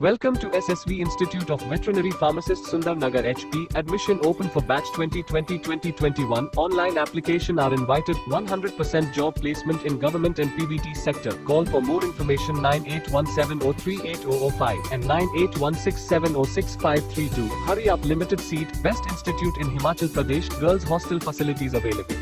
Welcome to SSV Institute of Veterinary Pharmacists Sundar Nagar HP. Admission open for batch 2020-2021. Online application are invited. 100% job placement in government and PBT sector. Call for more information 9817038005 and 9816706532. Hurry up, limited seat. Best institute in Himachal Pradesh. Girls hostel facilities available.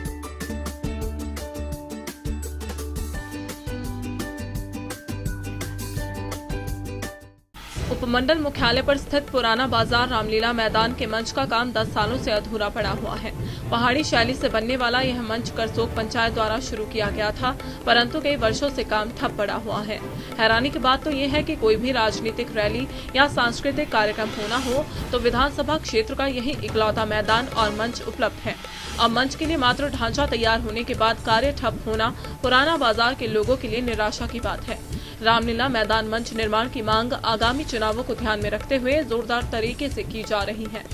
उपमंडल मुख्यालय पर स्थित पुराना बाजार रामलीला मैदान के मंच का काम 10 सालों से अधूरा पड़ा हुआ है। पहाड़ी शैली से बनने वाला यह मंच करसोग पंचायत द्वारा शुरू किया गया था, परंतु कई वर्षों से काम ठप पड़ा हुआ है। हैरानी की बात तो यह है कि कोई भी राजनीतिक रैली या सांस्कृतिक कार्यक्रम होना हो तो विधानसभा क्षेत्र का यही इकलौता मैदान और मंच उपलब्ध है। अब मंच के लिए मात्र ढांचा तैयार होने के बाद कार्य ठप होना पुराना बाजार के लोगों के लिए निराशा की बात है। रामलीला मैदान मंच निर्माण की मांग आगामी चुनावों को ध्यान में रखते हुए जोरदार तरीके से की जा रही है।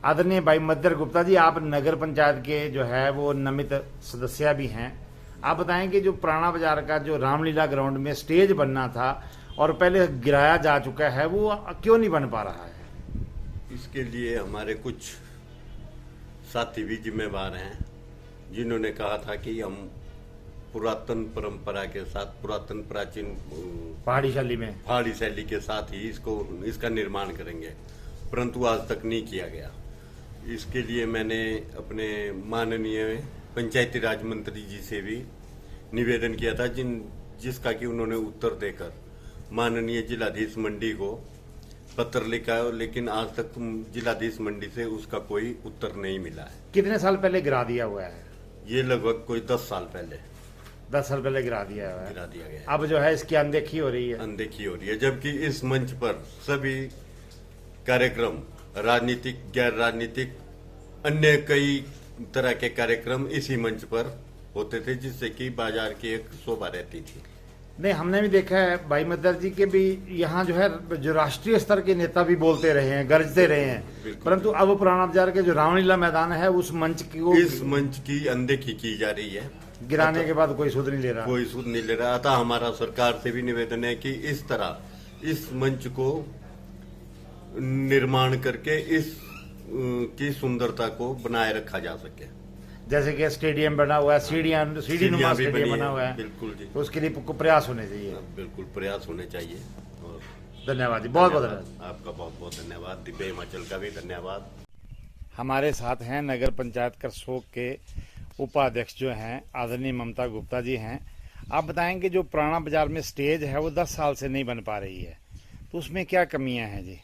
आदरणीय भाई मद्दर गुप्ता जी, आप नगर पंचायत के जो है वो नियमित सदस्य भी हैं। आप बताएं कि जो पुराना बाजार का जो रामलीला ग्राउंड में स्टेज बनना था और पहले गिराया जा चुका है, वो क्यों नहीं बन पा रहा है? इसके लिए हमारे कुछ साथी भी जिम्मेवार हैं, जिन्होंने कहा था कि हम पुरातन परंपरा के साथ, पुरातन प्राचीन पहाड़ी शैली के साथ ही इसका निर्माण करेंगे, परंतु आज तक नहीं किया गया। इसके लिए मैंने अपने माननीय पंचायती राज मंत्री जी से भी निवेदन किया था, जिसका कि उन्होंने उत्तर देकर माननीय जिलाधीश मंडी को पत्र लिखा है, लेकिन आज तक जिलाधीश मंडी से उसका कोई उत्तर नहीं मिला है। कितने साल पहले गिरा दिया हुआ है? ये लगभग कोई 10 साल पहले गिरा दिया हुआ है। गिरा दिया गया। अब जो है इसकी अनदेखी हो रही है। जबकि इस मंच पर सभी कार्यक्रम, राजनीतिक, गैर राजनीतिक, अन्य कई तरह के कार्यक्रम इसी मंच पर होते थे, जिससे कि बाजार की एक शोभा रहती थी। नहीं, हमने भी देखा है भाई मद्दर जी के भी यहाँ जो है जो राष्ट्रीय स्तर के नेता भी बोलते रहे हैं, गरजते रहे हैं, परंतु अब पुराना बाजार के जो रामलीला मैदान है इस मंच की अनदेखी की जा रही है। गिराने के बाद कोई सुध नहीं ले रहा। अतः हमारा सरकार से भी निवेदन है कि इस तरह इस मंच को निर्माण करके इस की सुंदरता को बनाए रखा जा सके। जैसे कि स्टेडियम बना हुआ है, सीढ़ी नुमा स्टेडियम बना हुआ है, बिल्कुल जी, तो उसके लिए प्रयास होने चाहिए। बिल्कुल प्रयास होने चाहिए। और धन्यवाद जी, बहुत बहुत धन्यवाद आपका, बहुत बहुत धन्यवाद। दिव्य हिमाचल का भी धन्यवाद। हमारे साथ हैं नगर पंचायत करसोग के उपाध्यक्ष जो हैं आदरणीय ममता गुप्ता जी हैं। आप बताएंगे जो पुराना बाजार में स्टेज है वो 10 साल से नहीं बन पा रही है, तो उसमें क्या कमियां हैं जी?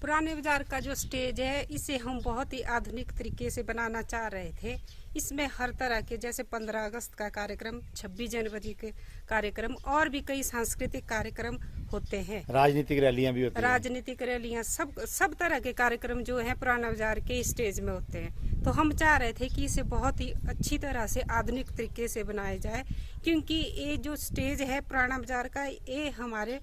पुराने बाजार का जो स्टेज है इसे हम बहुत ही आधुनिक तरीके से बनाना चाह रहे थे। इसमें हर तरह के, जैसे 15 अगस्त का कार्यक्रम, 26 जनवरी के कार्यक्रम और भी कई सांस्कृतिक कार्यक्रम होते हैं। राजनीतिक रैलियां भी होती हैं। राजनीतिक रैलियां, सब तरह के कार्यक्रम जो है पुराना बाजार के स्टेज में होते हैं। तो हम चाह रहे थे कि इसे बहुत ही अच्छी तरह से आधुनिक तरीके से बनाया जाए, क्योंकि ये जो स्टेज है पुराना बाजार का, ये हमारे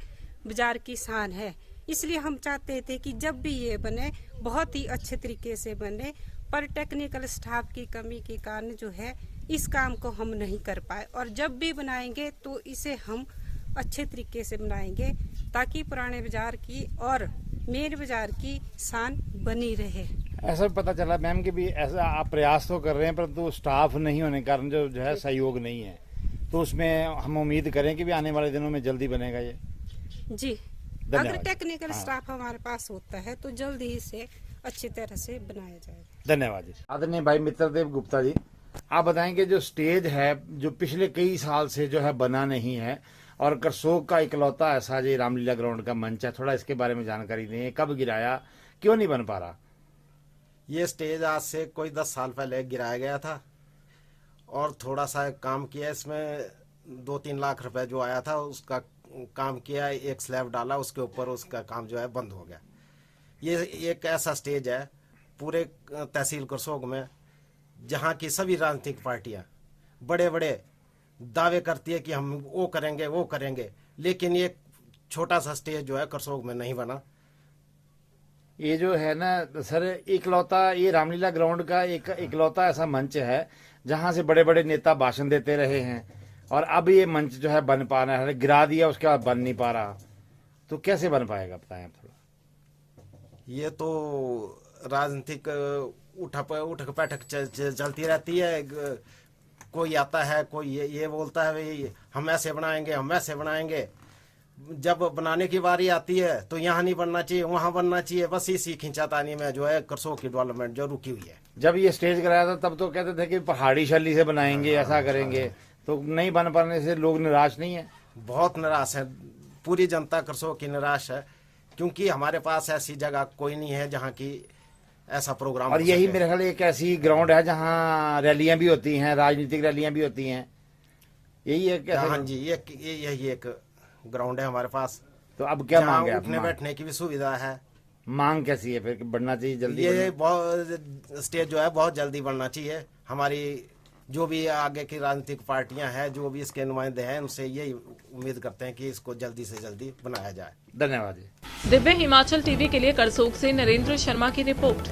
बाजार की शान है। इसलिए हम चाहते थे कि जब भी ये बने बहुत ही अच्छे तरीके से बने, पर टेक्निकल स्टाफ की कमी के कारण जो है इस काम को हम नहीं कर पाए। और जब भी बनाएंगे तो इसे हम अच्छे तरीके से बनाएंगे, ताकि पुराने बाजार की और मेन बाजार की शान बनी रहे। ऐसा पता चला मैम कि भी ऐसा आप प्रयास तो कर रहे हैं, परंतु स्टाफ नहीं होने के कारण जो है सहयोग नहीं है, तो उसमें हम उम्मीद करें कि भी आने वाले दिनों में जल्दी बनेगा ये जी। अगर टेक्निकल स्टाफ हमारे पास होता है तो जल्दी ही से अच्छी तरह से बनाया जाएगा। धन्यवाद जी। आदरणीय भाई मित्रदेव गुप्ता जी, आप बताएंगे जो स्टेज है जो पिछले कई साल से जो है बना नहीं है और करसोग का इकलौता ऐसा जो रामलीला ग्राउंड का मंच है, थोड़ा इसके बारे में जानकारी दें। कब गिराया, क्यों नहीं बन पा रहा? ये स्टेज आज से कोई 10 साल पहले गिराया गया था और थोड़ा सा काम किया, इसमें 2-3 लाख रुपए जो आया था उसका काम किया, एक स्लैब डाला, उसके ऊपर उसका काम जो है बंद हो गया। ये एक ऐसा स्टेज है पूरे तहसील करसोग में जहाँ की सभी राजनीतिक पार्टियां बड़े बड़े दावे करती है कि हम वो करेंगे, लेकिन ये छोटा सा स्टेज जो है करसोग में नहीं बना। ये जो है ना सर, इकलौता ये रामलीला ग्राउंड का एक इकलौता ऐसा मंच है जहां से बड़े बड़े नेता भाषण देते रहे हैं, और अब ये मंच जो है बन पा रहा है, गिरा दिया उसके बाद बन नहीं पा रहा। तो कैसे बन पाएगा, बताएं आप थोड़ा। ये तो राजनीतिक उठक बैठक चलती रहती है। कोई आता है, कोई ये बोलता है भाई हम ऐसे बनाएंगे, हम वैसे बनाएंगे। जब बनाने की बारी आती है तो यहाँ नहीं बनना चाहिए, वहाँ बनना चाहिए। बस इसी खींचातानी में जो है करसोग की डेवलपमेंट जो रुकी हुई है। जब ये स्टेज कराया था तब तो कहते थे कि पहाड़ी शैली से बनाएंगे, ऐसा करेंगे, तो नहीं बन पाने से लोग निराश नहीं है? बहुत निराश है, पूरी जनता करसोग की निराश है, क्योंकि हमारे पास ऐसी जगह कोई नहीं है जहाँ की ऐसा प्रोग्राम। और यही मेरे ख्याल एक ऐसी ग्राउंड है जहाँ रैलियां भी होती हैं, राजनीतिक रैलियां भी होती हैं, यही है क्या? हाँ जी, यही एक ग्राउंड है हमारे पास। तो अब क्या मांग है? उठने बैठने की भी सुविधा है। मांग कैसी है फिर? बढ़ना चाहिए जल्दी? ये बहुत स्टेज जो है बहुत जल्दी बनना चाहिए। हमारी जो भी आगे की राजनीतिक पार्टियां हैं, जो भी इसके नुमाइंदे हैं, उनसे यही उम्मीद करते हैं कि इसको जल्दी से जल्दी बनाया जाए। धन्यवाद जी। दिव्य हिमाचल टीवी के लिए करसोग से नरेंद्र शर्मा की रिपोर्ट।